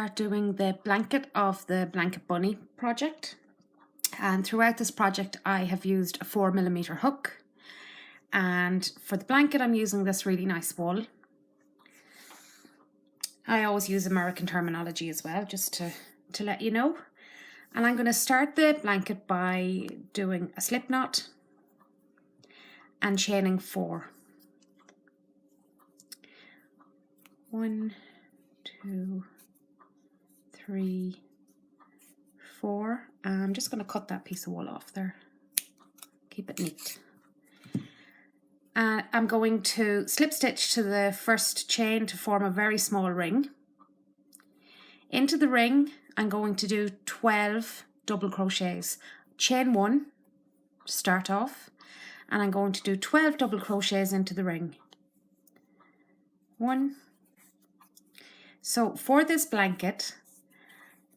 start doing the blanket of the Blanket Bunny project. And throughout this project I have used a 4mm hook, and for the blanket I'm using this really nice wool. I always use American terminology as well, just to let you know. And I'm going to start the blanket by doing a slip knot and chaining 4. 1, 2, 3, 4. I'm just going to cut that piece of wool off there. Keep it neat. I'm going to slip stitch to the first chain to form a very small ring. Into the ring I'm going to do 12 double crochets. Chain 1 to start off, and I'm going to do 12 double crochets into the ring. 1. So for this blanket,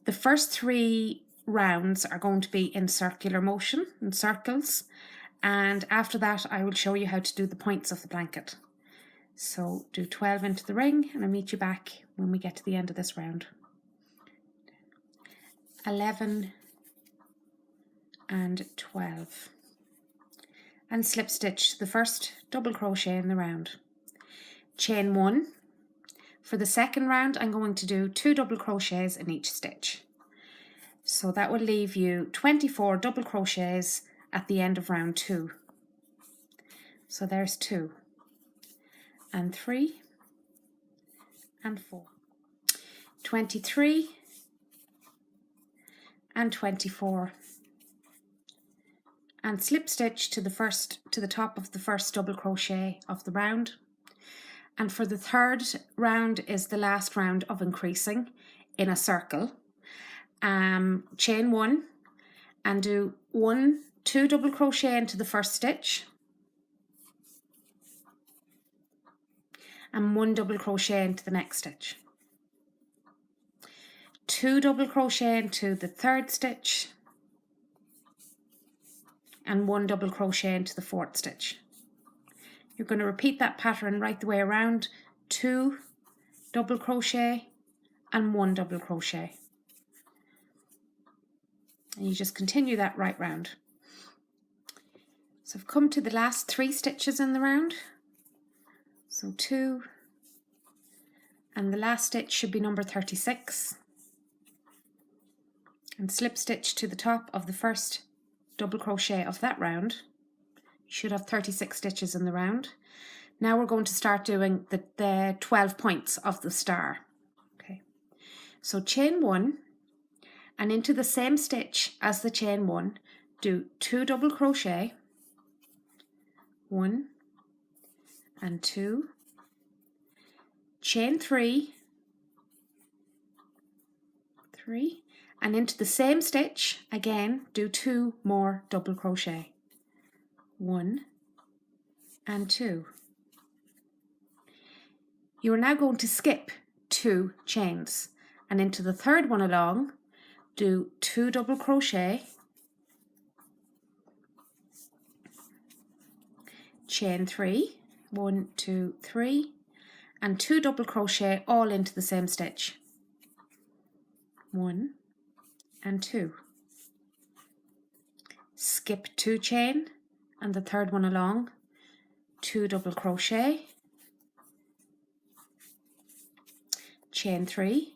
the first 3 rounds are going to be in circular motion, in circles, and after that I will show you how to do the points of the blanket. So do 12 into the ring and I'll meet you back when we get to the end of this round. 11 and 12, and slip stitch the first double crochet in the round. Chain 1. For the second round I'm going to do 2 double crochets in each stitch. So that will leave you 24 double crochets at the end of round 2. So there's 2 and 3 and 4. 23 and 24. And slip stitch to the top of the first double crochet of the round. And for the third round is the last round of increasing in a circle. Chain 1 and do 2 double crochet into the first stitch and 1 double crochet into the next stitch. 2 double crochet into the third stitch and 1 double crochet into the fourth stitch. You're going to repeat that pattern right the way around. 2 double crochet and 1 double crochet. And you just continue that right round. So I've come to the last 3 stitches in the round. So 2, and the last stitch should be number 36. And slip stitch to the top of the first double crochet of that round. You should have 36 stitches in the round. Now we're going to start doing the 12 points of the star. Okay, so chain 1, and into the same stitch as the chain 1, do 2 double crochet, 1 and 2, chain 3, and into the same stitch again do 2 more double crochet, 1 and 2. You are now going to skip 2 chains, and into the third one along do 2 double crochet, chain 3, 1, 2, 3, and 2 double crochet all into the same stitch, 1 and 2. Skip 2 chain and the third one along, 2 double crochet, chain 3,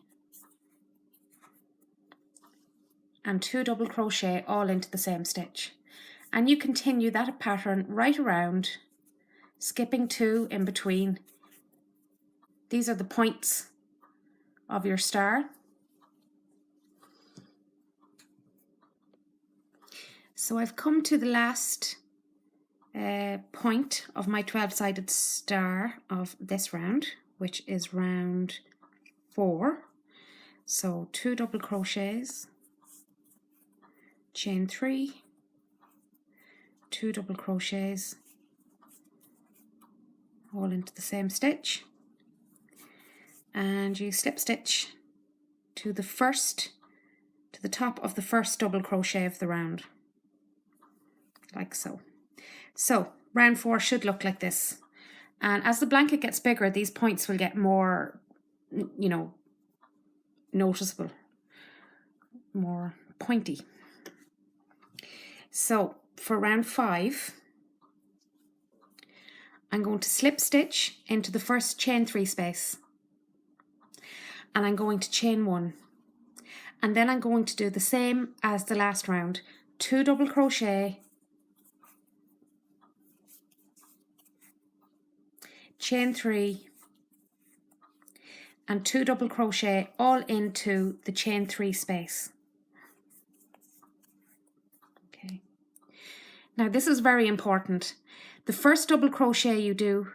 and 2 double crochet all into the same stitch. And you continue that pattern right around, skipping 2 in between. These are the points of your star. So I've come to the last point of my 12-sided star of this round, which is round 4. So 2 double crochets, chain 3, 2 double crochets all into the same stitch, and you slip stitch to the top of the first double crochet of the round, like so. So round 4 should look like this, and as the blanket gets bigger these points will get more, noticeable, more pointy. So for round 5, I'm going to slip stitch into the first chain 3 space, and I'm going to chain 1, and then I'm going to do the same as the last round, 2 double crochet, chain 3, and 2 double crochet all into the chain 3 space. Okay. Now this is very important. The first double crochet you do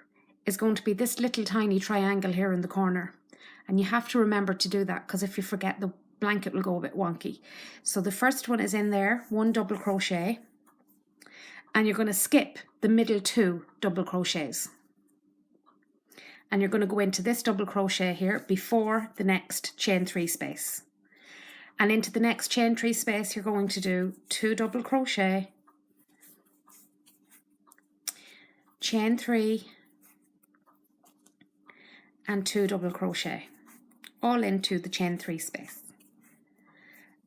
is going to be this little tiny triangle here in the corner, and you have to remember to do that, because if you forget, the blanket will go a bit wonky. So the first one is in there, 1 double crochet, and you're going to skip the middle 2 double crochets, and you're going to go into this double crochet here before the next chain 3 space, and into the next chain 3 space you're going to do 2 double crochet, chain 3, and 2 double crochet all into the chain 3 space,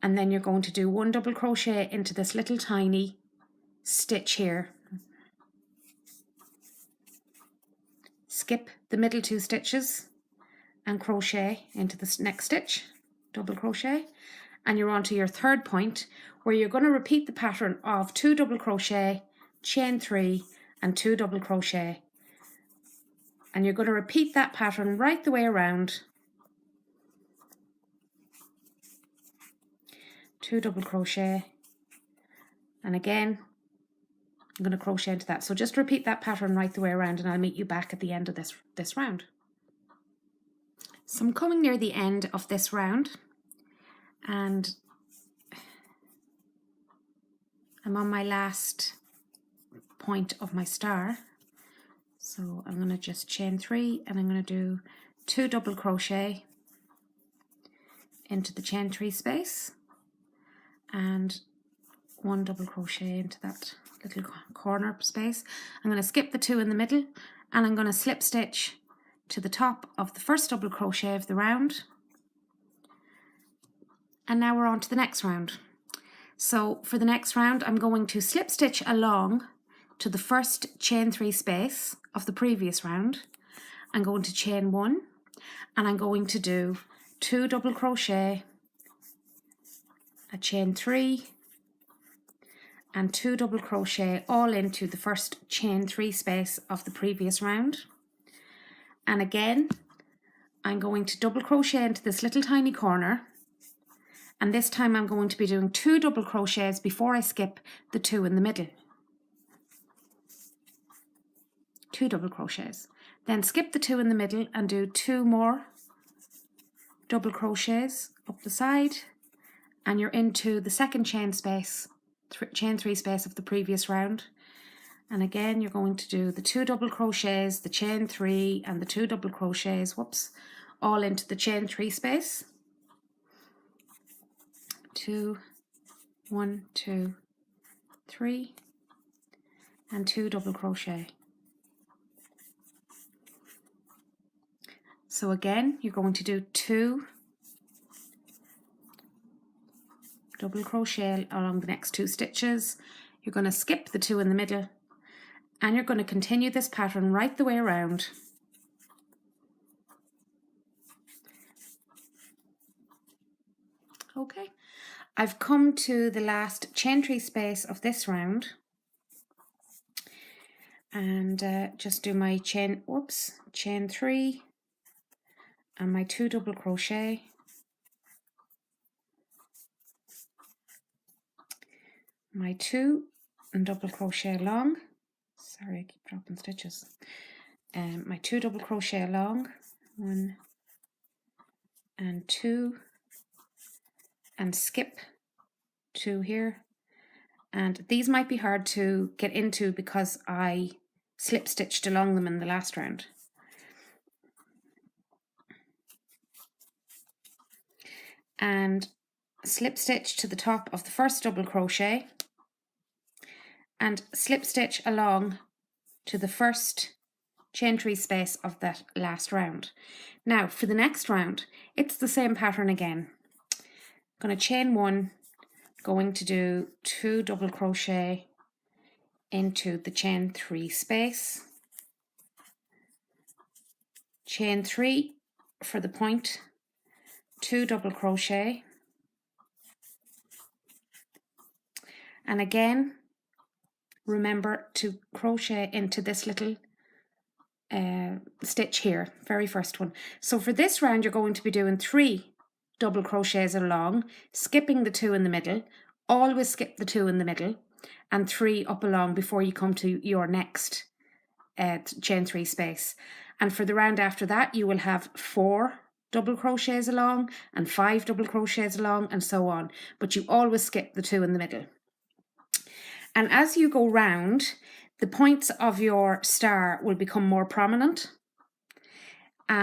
and then you're going to do 1 double crochet into this little tiny stitch here, skip the middle 2 stitches and crochet into this next stitch, double crochet, and you're on to your third point, where you're going to repeat the pattern of 2 double crochet, chain 3, and 2 double crochet, and you're going to repeat that pattern right the way around. 2 double crochet, and again I'm going to crochet into that. So just repeat that pattern right the way around, and I'll meet you back at the end of this round. So I'm coming near the end of this round, and I'm on my last point of my star. So I'm going to just chain 3, and I'm going to do 2 double crochet into the chain 3 space, and 1 double crochet into that little corner space. I'm going to skip the 2 in the middle, and I'm going to slip stitch to the top of the first double crochet of the round, and now we're on to the next round. So for the next round I'm going to slip stitch along to the first chain 3 space of the previous round. I'm going to chain 1, and I'm going to do 2 double crochet, a chain 3, and 2 double crochet all into the first chain 3 space of the previous round. And again I'm going to double crochet into this little tiny corner, and this time I'm going to be doing 2 double crochets before I skip the 2 in the middle. 2 double crochets, then skip the 2 in the middle and do 2 more double crochets up the side, and you're into the second chain 3 space of the previous round. And again you're going to do the 2 double crochets, the chain 3, and the 2 double crochets, all into the chain 3 space. 2, 1, 2, 3, and 2 double crochet. So again you're going to do 2 double crochet along the next 2 stitches. You're going to skip the 2 in the middle, and you're going to continue this pattern right the way around. Okay, I've come to the last chain 3 space of this round, and just do my chain 3 and my 2 double crochet, my 2 and double crochet along, sorry I keep dropping stitches, my 2 double crochet along, 1 and 2, and skip 2 here, and these might be hard to get into because I slip stitched along them in the last round. And slip stitch to the top of the first double crochet, and slip stitch along to the first chain 3 space of that last round. Now for the next round, it's the same pattern again. I'm going to chain 1, going to do 2 double crochet into the chain 3 space, chain 3 for the point, 2 double crochet, and again remember to crochet into this little stitch here, very first one. So for this round you're going to be doing 3 double crochets along, skipping the 2 in the middle, always skip the 2 in the middle, and 3 up along before you come to your next chain 3 space. And for the round after that you will have 4 double crochets along and 5 double crochets along and so on, but you always skip the 2 in the middle. And as you go round, the points of your star will become more prominent.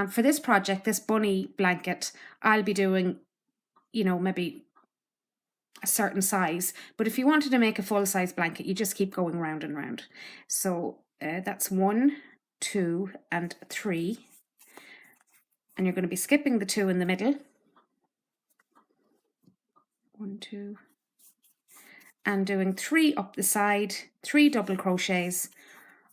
For this project, this bunny blanket, I'll be doing, you know, maybe a certain size, but if you wanted to make a full size blanket, you just keep going round and round. So that's 1, 2 and 3, and you're going to be skipping the 2 in the middle, 1, 2, and doing 3 up the side, 3 double crochets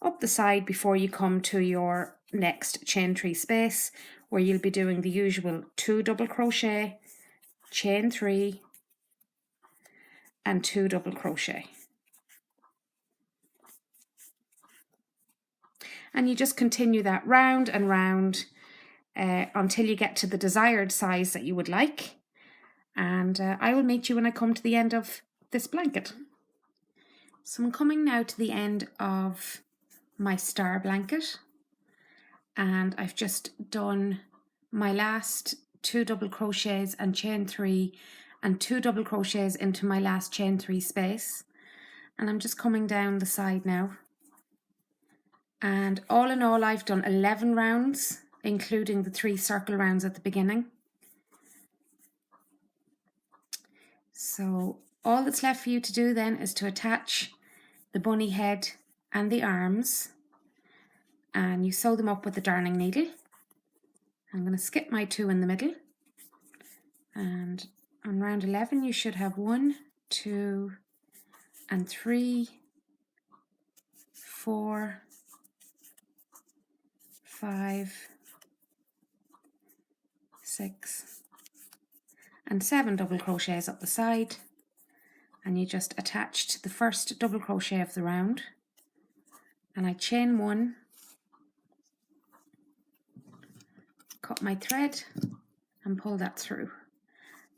up the side before you come to your next chain 3 space, where you'll be doing the usual 2 double crochet, chain 3 and 2 double crochet. And you just continue that round and round until you get to the desired size that you would like. And I will meet you when I come to the end of this blanket. So I'm coming now to the end of my star blanket, and I've just done my last 2 double crochets and chain 3 and 2 double crochets into my last chain 3 space, and I'm just coming down the side now. And all in all I've done 11 rounds, including the 3 circle rounds at the beginning. So all that's left for you to do then is to attach the bunny head and the arms, and you sew them up with the darning needle. I'm going to skip my 2 in the middle, and on round 11 you should have 1, 2 and 3, 4, 5, 6 and 7 double crochets up the side, and you just attach to the first double crochet of the round, and I chain 1, cut my thread and pull that through,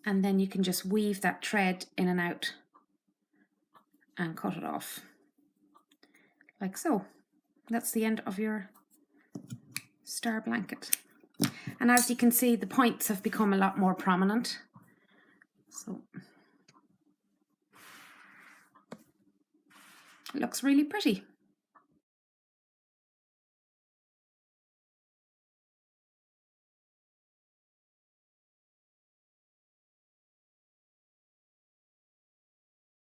and then you can just weave that thread in and out and cut it off like so. That's the end of your star blanket, and as you can see the points have become a lot more prominent. So it looks really pretty.